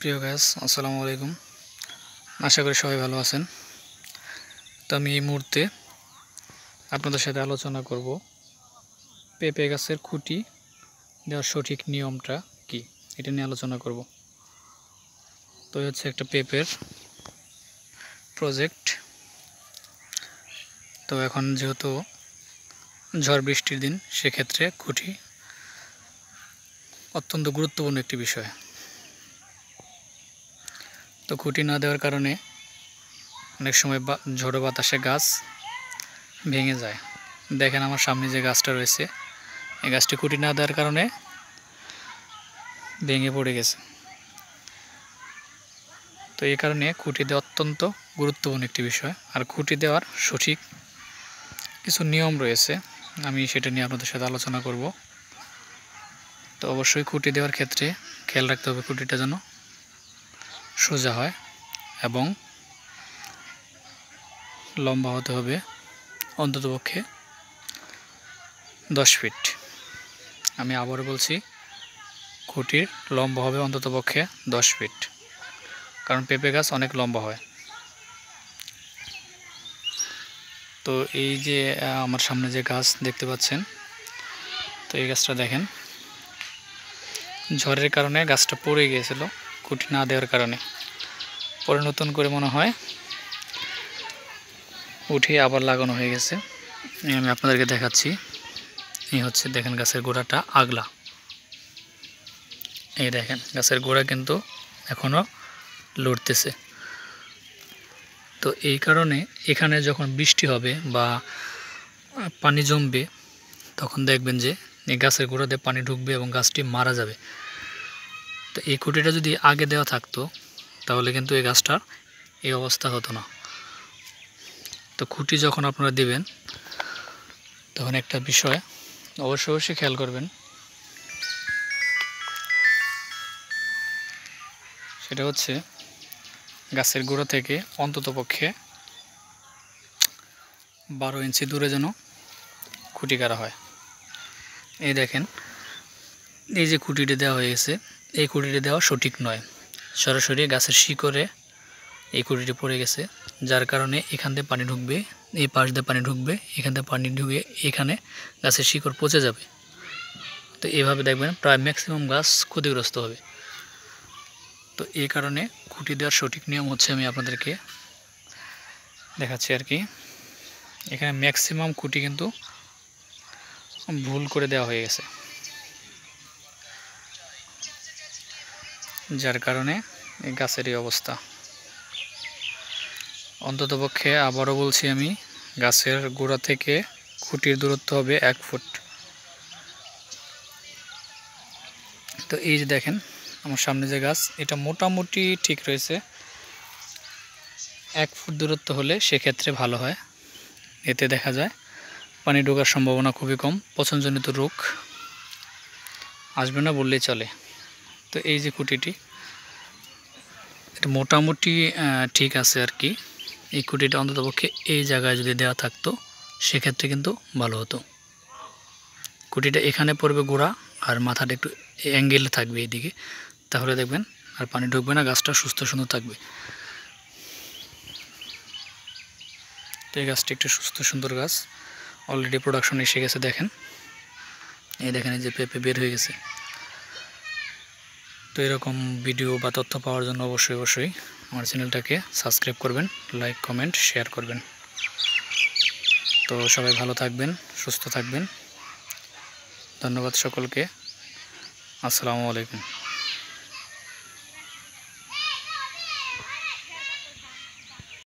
প্রিয় গাইস, আসসালামু আলাইকুম। আশা করি সবাই ভালো আছেন। তো আমি এই মুহূর্তে আপনাদের সাথে আলোচনা করব পেঁপে গাছের খুঁটি দেওয়ার সঠিক নিয়মটা কি, এটা নিয়ে আলোচনা করব। তো হচ্ছে একটা পেঁপের প্রজেক্ট। তো এখন যেহেতু ঝড় বৃষ্টির দিন, সেক্ষেত্রে খুঁটি অত্যন্ত গুরুত্বপূর্ণ একটি বিষয়। তো খুঁটি না দেওয়ার কারণে অনেক সময় ঝড়ো বাতাসে গাছ ভেঙে যায়। দেখেন আমার সামনে যে গাছটা রয়েছে, এই গাছটি খুঁটি না দেওয়ার কারণে ভেঙে পড়ে গেছে। তো এই কারণে খুঁটি দেওয়া অত্যন্ত গুরুত্বপূর্ণ একটি বিষয়। আর খুঁটি দেওয়ার সঠিক কিছু নিয়ম রয়েছে, আমি সেটা নিয়ে আপনাদের সাথে আলোচনা করব। তো অবশ্যই খুঁটি দেওয়ার ক্ষেত্রে খেয়াল রাখতে হবে খুঁটিটা যেন সোজা হয় এবং লম্বা হতে হবে অন্ততপক্ষে 10 ফিট। আমি আবারও বলছি, খুঁটির লম্বা হবে অন্ততপক্ষে 10 ফিট, কারণ পেঁপে গাছ অনেক লম্বা হয়। তো এই যে আমার সামনে যে গাছ দেখতে পাচ্ছেন, তো এই গাছটা দেখেন, ঝড়ের কারণে গাছটা পড়ে গিয়েছিল খুঁটি না দেওয়ার কারণে। পরে নতুন করে মনে হয় উঠিয়ে আবার লাগানো হয়ে গেছে। আমি আপনাদেরকে দেখাচ্ছি। এই হচ্ছে, দেখেন গাছের গোড়াটা আগলা। এই দেখেন গাছের গোড়া কিন্তু এখনও লড়তেছে। তো এই কারণে এখানে যখন বৃষ্টি হবে বা পানি জমবে, তখন দেখবেন যে এই গাছের গোড়াতে পানি ঢুকবে এবং গাছটি মারা যাবে। তো এই খুঁটিটা যদি আগে দেওয়া থাকতো, তাহলে কিন্তু এই গাছটার এই অবস্থা হতো না। তো খুঁটি যখন আপনারা দিবেন, তখন একটা বিষয় অবশ্যই খেয়াল করবেন, সেটা হচ্ছে গাছের গোড়া থেকে অন্ততপক্ষে 12 ইঞ্চি দূরে যেন খুঁটি গাড়া হয়। এই দেখেন, এই যে খুঁটিটি দেওয়া হয়ে গেছে, এই খুঁটিটি দেওয়া সঠিক নয়। সরাসরি গাছের শিকড়ে এই খুঁটিটি পড়ে গেছে, যার কারণে এখান থেকে পানি ঢুকবে, এই পাশ দিয়ে পানি ঢুকবে, এখান থেকে পানি ঢুকে এখানে গাছের শিকড় পচে যাবে। তো এইভাবে দেখবেন প্রায় ম্যাক্সিমাম গাছ ক্ষতিগ্রস্ত হবে। তো এই কারণে খুঁটি দেওয়ার সঠিক নিয়ম হচ্ছে, আমি আপনাদেরকে দেখাচ্ছি আর কি। এখানে ম্যাক্সিমাম খুঁটি কিন্তু ভুল করে দেওয়া হয়ে গেছে, যার কারণে এই গাছের এই অবস্থা। অন্ততপক্ষে আবারও বলছি আমি, গাছের গোড়া থেকে খুঁটির দূরত্ব হবে 1 ফুট। তো এই যে দেখেন আমার সামনে যে গাছ, এটা মোটামুটি ঠিক রয়েছে। 1 ফুট দূরত্ব হলে সেক্ষেত্রে ভালো হয়। এতে দেখা যায় পানি ঢোকার সম্ভাবনা খুবই কম, পচনজনিত রোগ আসবে না বললেই চলে। তো এই যে খুঁটিটি, এটা মোটামুটি ঠিক আছে আর কি। এই খুঁটিটা অন্ততপক্ষে এই জায়গায় যদি দেওয়া থাকতো, সেক্ষেত্রে কিন্তু ভালো হতো। খুঁটিটা এখানে পড়বে গোড়া, আর মাথাটা একটু অ্যাঙ্গেলে থাকবে এইদিকে, তাহলে দেখবেন আর পানি ঢুকবে না, গাছটা সুস্থ সুন্দর থাকবে। তো এই গাছটি একটু সুস্থ সুন্দর গাছ, অলরেডি প্রোডাকশন এসে গেছে। দেখেন, এই দেখেন এই যে পেঁপে বের হয়ে গেছে। তো এরকম ভিডিও বা তথ্য পাওয়ার জন্য অবশ্যই আমার চ্যানেলটাকে সাবস্ক্রাইব করবেন, লাইক কমেন্ট শেয়ার করবেন। তো সবাই ভালো থাকবেন, সুস্থ থাকবেন। ধন্যবাদ সকলকে। আসসালামু আলাইকুম।